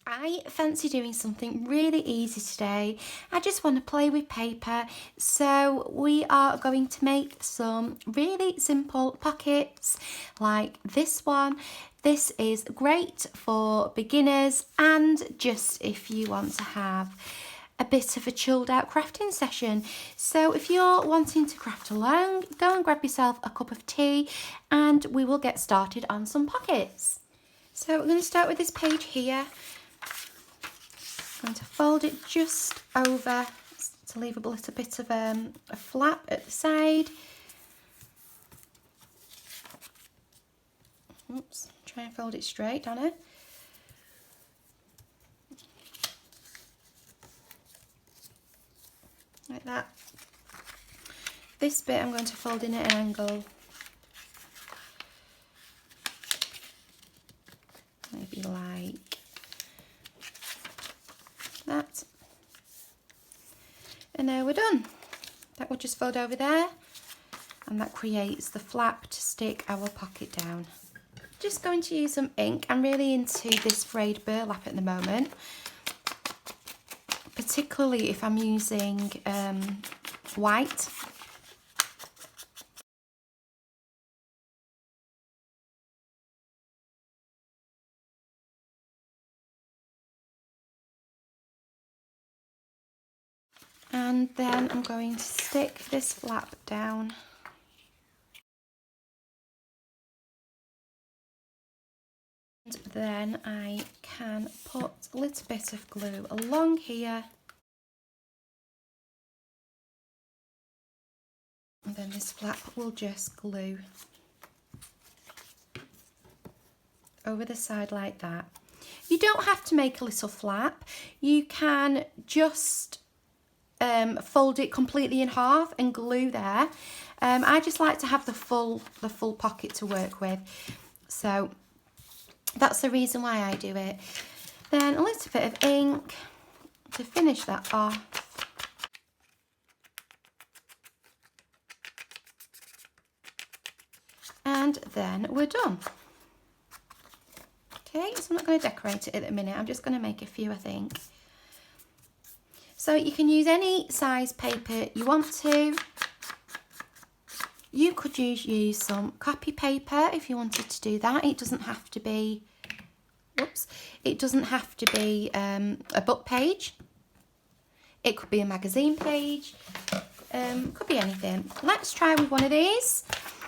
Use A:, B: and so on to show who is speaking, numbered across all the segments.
A: I fancy doing something really easy today. I just want to play with paper. So we are going to make some really simple pockets like this one. This is great for beginners and just if you want to have a bit of a chilled out crafting session. So if you're wanting to craft along, go and grab yourself a cup of tea and we will get started on some pockets. So we're going to start with this page here. I'm going to fold it just over to leave a little bit of a flap at the side. Oops, try and fold it straight, Donna. Like that. This bit I'm going to fold in at an angle. Maybe like that. And now we're done. That will just fold over there and that creates the flap to stick our pocket down. Just going to use some ink. I'm really into this frayed burlap at the moment, particularly if I'm using white. And then I'm going to stick this flap down. And then I can put a little bit of glue along here. And then this flap will just glue over the side like that. You don't have to make a little flap. You can just fold it completely in half and glue there. I just like to have the full pocket to work with, so that's the reason why I do it. Then a little bit of ink to finish that off. And then we're done. Okay, so I'm not going to decorate it at the minute. I'm just going to make a few, I think. So you can use any size paper you want to. You could use some copy paper if you wanted to do that. It doesn't have to be, it doesn't have to be a book page. It could be a magazine page, could be anything. Let's try with one of these.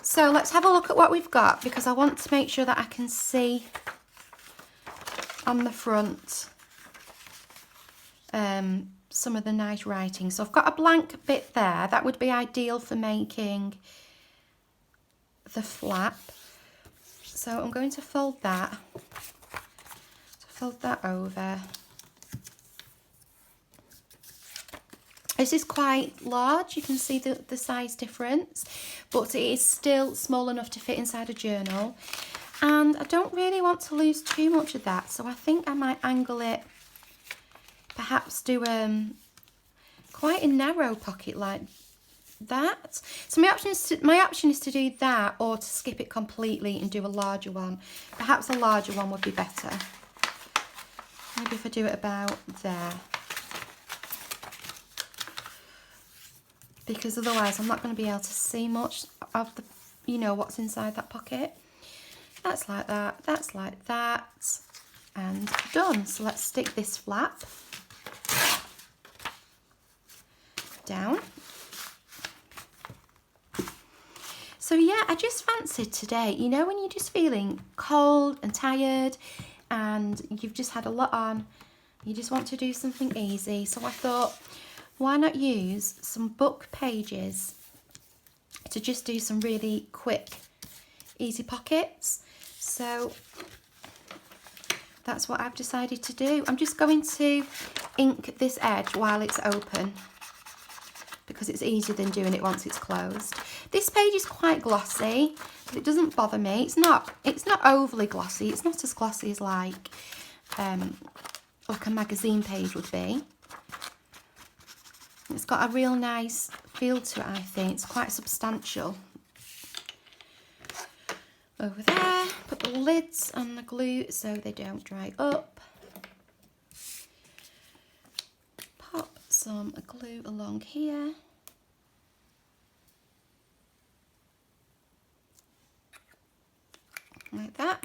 A: So let's have a look at what we've got because I want to make sure that I can see on the front some of the nice writing. So I've got a blank bit there. That would be ideal for making the flap. So I'm going to fold that. Fold that over. This is quite large. You can see the size difference, but it is still small enough to fit inside a journal. And I don't really want to lose too much of that, so I think I might angle it. Perhaps do quite a narrow pocket like that. So my option is to do that or to skip it completely and do a larger one. Perhaps a larger one would be better. Maybe if I do it about there. Because otherwise I'm not going to be able to see much of the, what's inside that pocket. That's like that, that's like that, and done. So let's stick this flap down. So yeah, I just fancied today, when you're just feeling cold and tired and you've just had a lot on, you just want to do something easy. So I thought, why not use some book pages to just do some really quick, easy pockets. So that's what I've decided to do. I'm just going to ink this edge while it's open because it's easier than doing it once it's closed. This page is quite glossy, but it doesn't bother me. It's not overly glossy. It's not as glossy as like a magazine page would be. It's got a real nice feel to it, I think. It's quite substantial. Over there, put the lids on the glue so they don't dry up. some glue along here. Like that.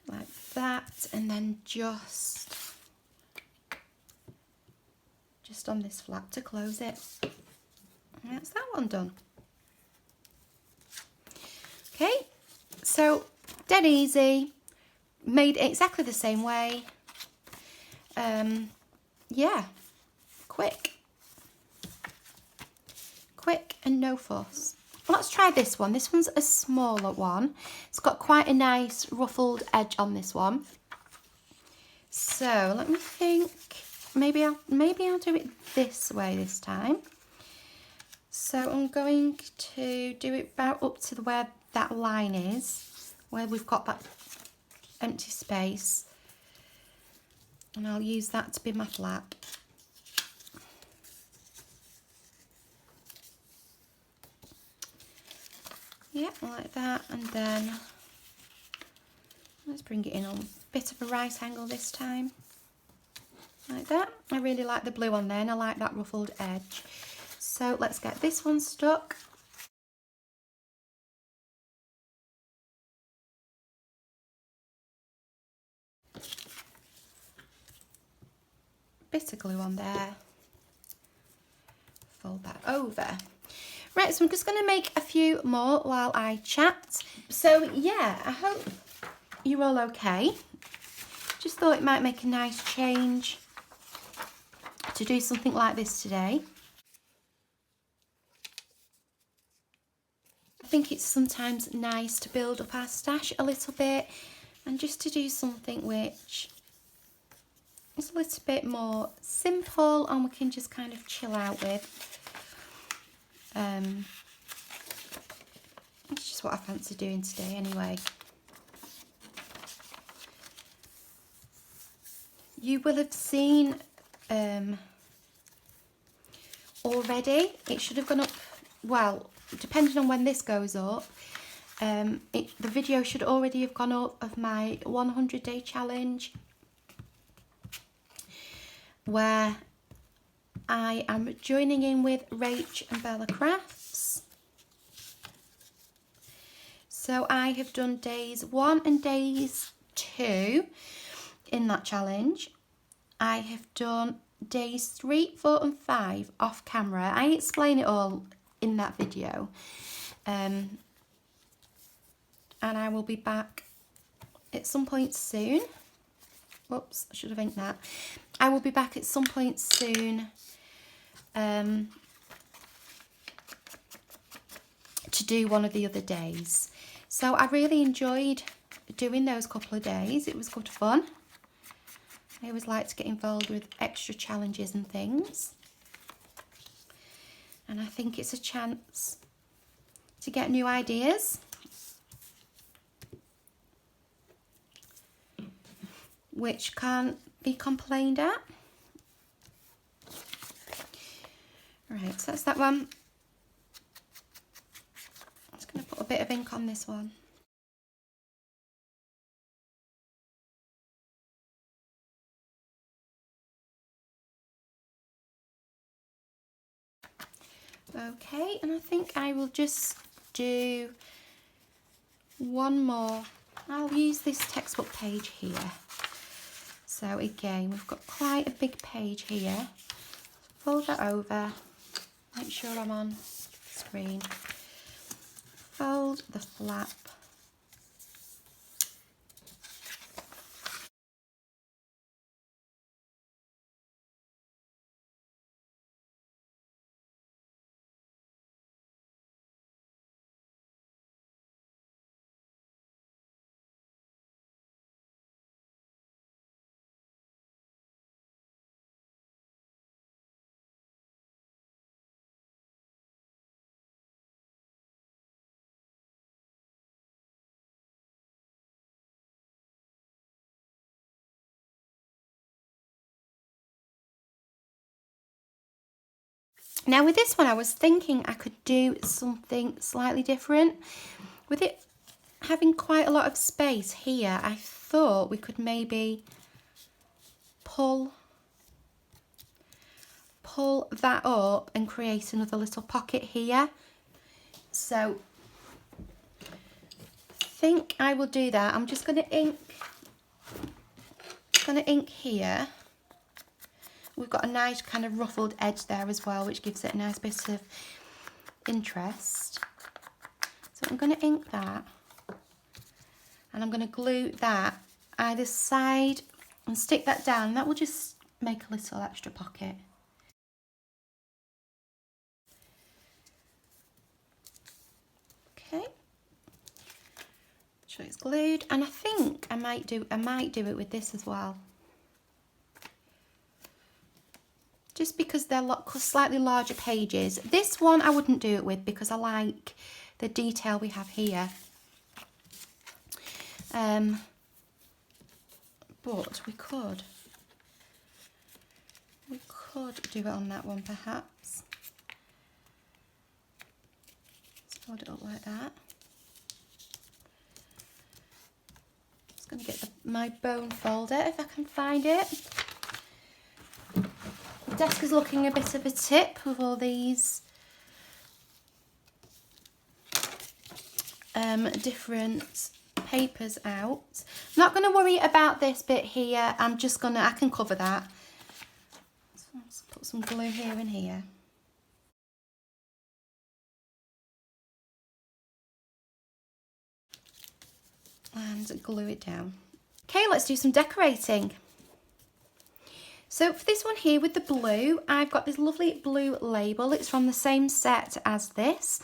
A: Like that, and then just on this flap to close it. And that's that one done. Okay, so dead easy, made exactly the same way. Yeah, quick and no fuss. Let's try this one. This one's a smaller one. It's got quite a nice ruffled edge on this one. So let me think. Maybe I'll do it this way this time. So I'm going to do it about up to where that line is, where we've got that empty space, and I'll use that to be my flap. Yeah, like that, and then let's bring it in on a bit of a right angle this time. Like that. I really like the blue on there, and I like that ruffled edge. So let's get this one stuck. Bit of glue on there. Fold that over. Right, so I'm just going to make a few more while I chat. So yeah, I hope you're all okay. Just thought it might make a nice change to do something like this today. I think it's sometimes nice to build up our stash a little bit and just to do something which is a little bit more simple and we can just kind of chill out with. It's just what I fancy doing today anyway. You will have seen already, it should have gone up, well, depending on when this goes up, the video should already have gone up of my 100-day challenge, where I am joining in with Rach and Bella Crafts. So I have done days 1 and days 2 in that challenge. I have done days 3, 4 and 5 off camera. I explain it all in that video. And I will be back at some point soon. Whoops, I should have inked that. I will be back at some point soon to do one of the other days. So I really enjoyed doing those couple of days. It was good fun. I always like to get involved with extra challenges and things. And I think it's a chance to get new ideas, which can't be complained at. Right, so that's that one. I'm just going to put a bit of ink on this one. Okay, and I think I will just do one more. I'll use this textbook page here. So again, we've got quite a big page here. Fold that over, make sure I'm on screen. Fold the flap. Now with this one, I was thinking I could do something slightly different. With it having quite a lot of space here, I thought we could maybe pull that up and create another little pocket here. So I think I will do that. I'm just going to ink here. We've got a nice kind of ruffled edge there as well, which gives it a nice bit of interest. So I'm going to ink that, and I'm going to glue that either side and stick that down. That will just make a little extra pocket. Okay, so it's glued, and I think I might do it with this as well. Just because they're slightly larger pages. This one I wouldn't do it with because I like the detail we have here. But we could do it on that one perhaps. Let's fold it up like that. Just going to get my bone folder if I can find it. The desk is looking a bit of a tip with all these different papers out. I'm not going to worry about this bit here. I can cover that. So let's put some glue here and here. And glue it down. Okay, let's do some decorating. So for this one here with the blue, I've got this lovely blue label. It's from the same set as this.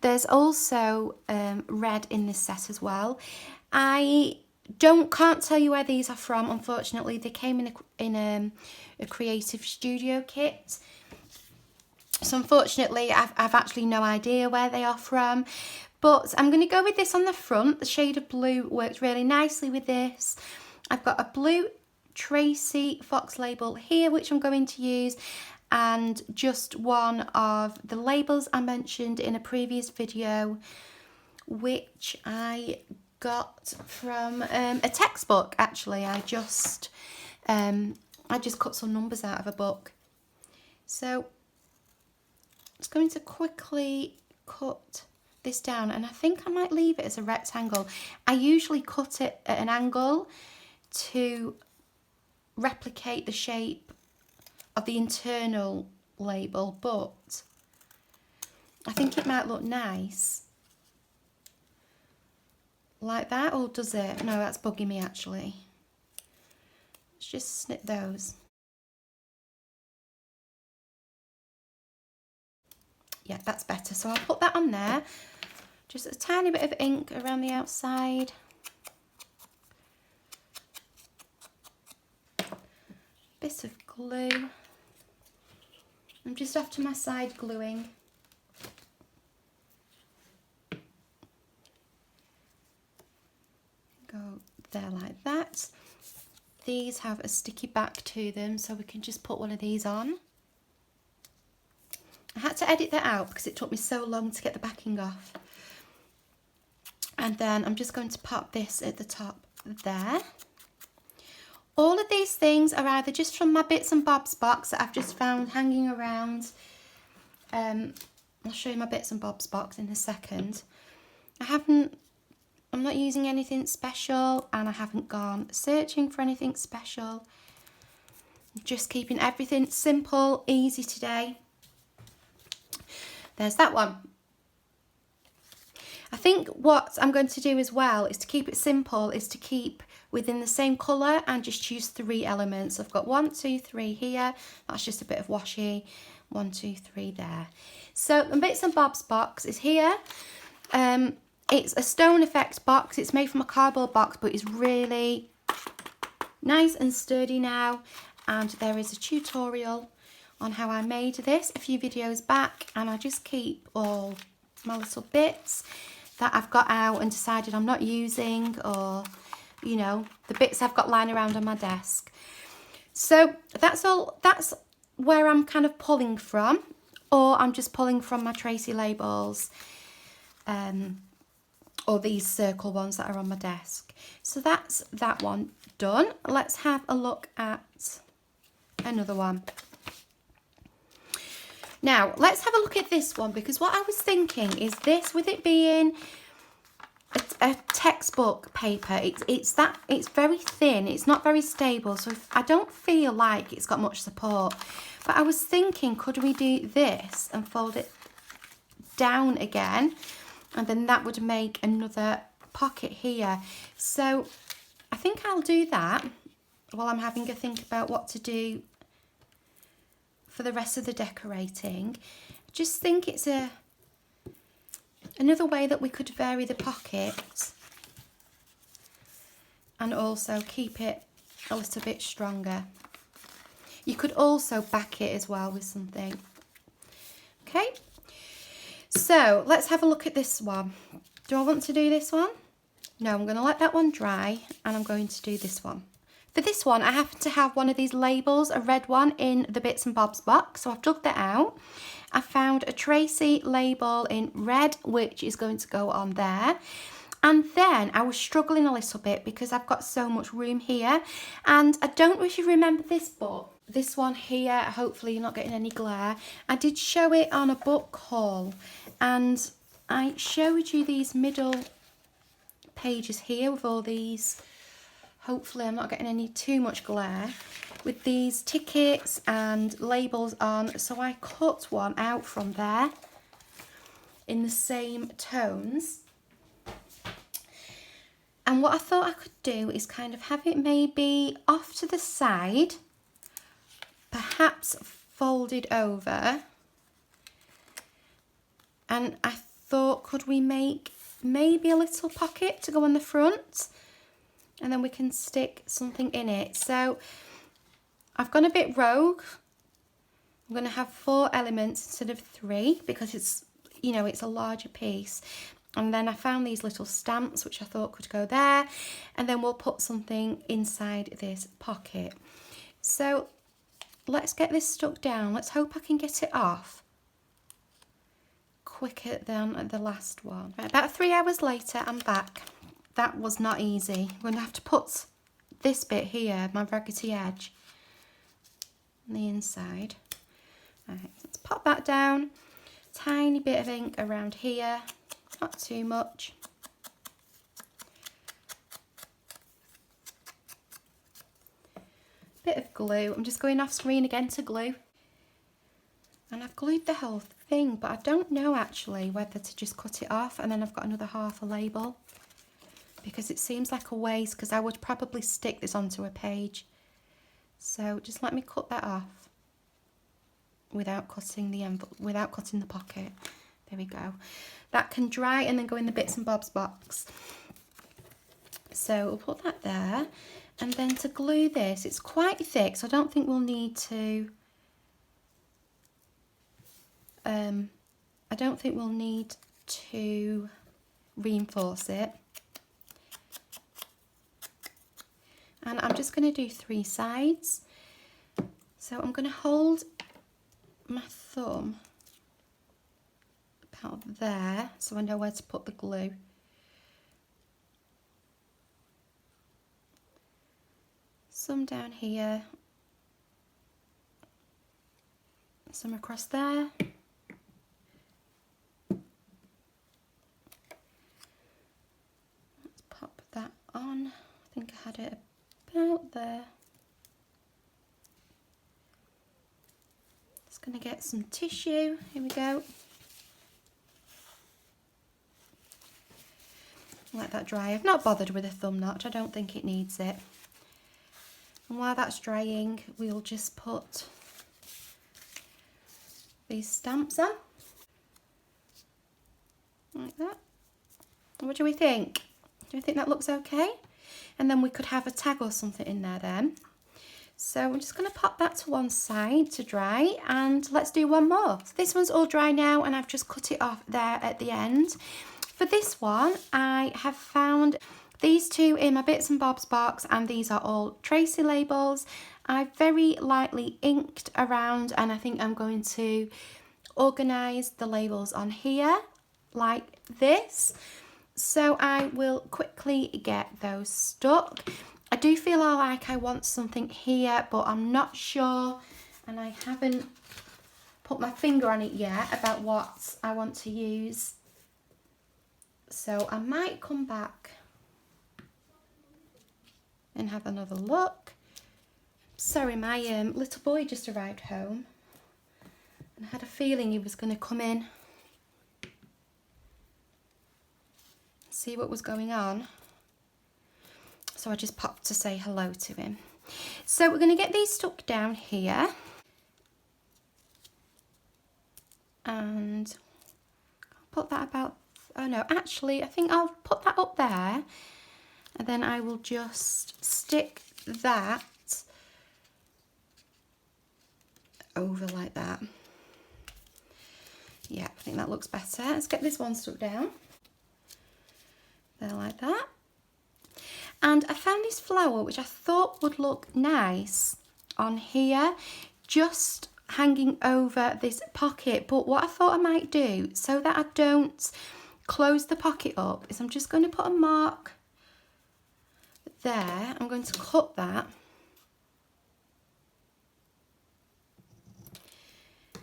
A: There's also red in this set as well. I can't tell you where these are from, unfortunately. They came in a Creative Studio kit. So unfortunately, I've actually no idea where they are from. But I'm going to go with this on the front. The shade of blue works really nicely with this. I've got a blue Tracy Fox label here, which I'm going to use, and just one of the labels I mentioned in a previous video, which I got from a textbook. Actually, I just cut some numbers out of a book. So I'm going to quickly cut this down, and I think I might leave it as a rectangle. I usually cut it at an angle to replicate the shape of the internal label, but I think it might look nice like that. Or does it? No, that's bugging me actually. Let's just snip those. Yeah, that's better. So I'll put that on there. Just a tiny bit of ink around the outside. Bit of glue. I'm just off to my side gluing. Go there like that. These have a sticky back to them, so we can just put one of these on. I had to edit that out because it took me so long to get the backing off. And then I'm just going to pop this at the top there. All of these things are either just from my bits and bobs box that I've just found hanging around. I'll show you my bits and bobs box in a second. I'm not using anything special, and I haven't gone searching for anything special. I'm just keeping everything simple, easy today. There's that one. I think what I'm going to do as well is to keep it simple, is to keep within the same colour and just choose 3 elements. I've got 1, 2, 3 here. That's just a bit of washi. 1, 2, 3 there. So the bits and bobs box is here. It's a Stone Effects box. It's made from a cardboard box, but it's really nice and sturdy now. And there is a tutorial on how I made this a few videos back, and I just keep all my little bits that I've got out and decided I'm not using, or you know, the bits I've got lying around on my desk. So that's all. That's where I'm kind of pulling from, or I'm just pulling from my Tracy labels, or these circle ones that are on my desk. So that's that one done. Let's have a look at another one. Now, let's have a look at this one, because what I was thinking is this, with it being a textbook paper, it's very thin, it's not very stable, so I don't feel like it's got much support. But I was thinking, could we do this and fold it down again, and then that would make another pocket here. So I think I'll do that while I'm having a think about what to do for the rest of the decorating. I just think it's another way that we could vary the pocket and also keep it a little bit stronger. You could also back it as well with something. Okay, so let's have a look at this one. Do I want to do this one? No, I'm going to let that one dry, and I'm going to do this one. For this one, I happen to have one of these labels, a red one, in the Bits and Bobs box. So I've dug that out. I found a Tracy label in red, which is going to go on there. And then I was struggling a little bit because I've got so much room here. And I don't know if you remember this book. This one here, hopefully you're not getting any glare. I did show it on a book haul. And I showed you these middle pages here with all these, hopefully I'm not getting any too much glare, with these tickets and labels on. So I cut one out from there in the same tones. And what I thought I could do is kind of have it maybe off to the side, perhaps folded over. And I thought, could we make maybe a little pocket to go on the front? And then we can stick something in it. So I've gone a bit rogue. I'm going to have 4 elements instead of 3 because it's, you know, it's a larger piece. And then I found these little stamps which I thought could go there. And then we'll put something inside this pocket. So let's get this stuck down. Let's hope I can get it off quicker than the last one. Right, about 3 hours later, I'm back. That was not easy. I'm going to have to put this bit here, my raggedy edge, on the inside. Right, let's pop that down. Tiny bit of ink around here, not too much. Bit of glue. I'm just going off screen again to glue. And I've glued the whole thing, but I don't know actually whether to just cut it off and then I've got another half a label, because it seems like a waste, because I would probably stick this onto a page. So just let me cut that off without cutting the envelope, without cutting the pocket. There we go. That can dry and then go in the Bits and Bobs box. So we'll put that there. And then to glue this, it's quite thick, so I don't think we'll need to reinforce it. And I'm just going to do 3 sides. So I'm going to hold my thumb about there so I know where to put the glue. Some down here, some across there. Let's pop that on. I think I had it about there. Just going to get some tissue. Here we go. Let that dry. I've not bothered with a thumb notch. I don't think it needs it. And while that's drying, we'll just put these stamps on. Like that. What do we think? Do you think that looks okay? And then we could have a tag or something in there then. So I'm just going to pop that to one side to dry, and let's do one more. So this one's all dry now and I've just cut it off there at the end. For this one, I have found these 2 in my Bits and Bobs box, and these are all Tracy labels. I've very lightly inked around, and I think I'm going to organise the labels on here like this. So I will quickly get those stuck. I do feel like I want something here, but I'm not sure, and I haven't put my finger on it yet about what I want to use. So I might come back and have another look. Sorry, my little boy just arrived home and I had a feeling he was going to come in, see what was going on. So I just popped to say hello to him. So we're going to get these stuck down here. And I'll put that about, oh no, actually I think I'll put that up there. And then I will just stick that over like that. Yeah, I think that looks better. Let's get this one stuck down. There, like that. And I found this flower which I thought would look nice on here, just hanging over this pocket. But what I thought I might do, so that I don't close the pocket up, is I'm just going to put a mark there. I'm going to cut that.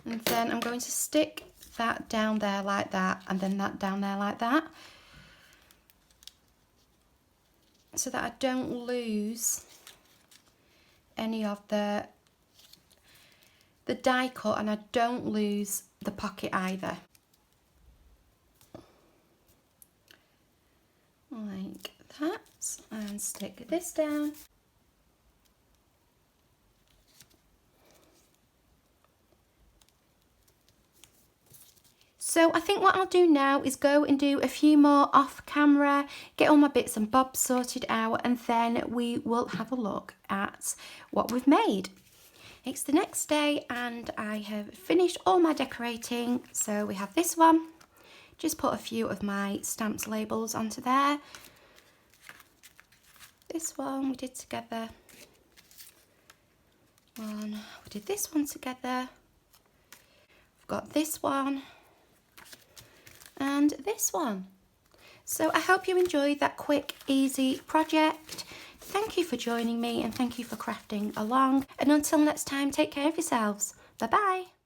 A: And then I'm going to stick that down there like that, and then that down there like that, so that I don't lose any of the die cut, and I don't lose the pocket either. Like that, and stick this down. So I think what I'll do now is go and do a few more off camera, get all my bits and bobs sorted out, and then we will have a look at what we've made. It's the next day and I have finished all my decorating. So we have this one, just put a few of my stamps labels onto there. This one we did together. We did this one together. We've got this one. And this one. So I hope you enjoyed that quick, easy project. Thank you for joining me and thank you for crafting along. And until next time, take care of yourselves. Bye bye.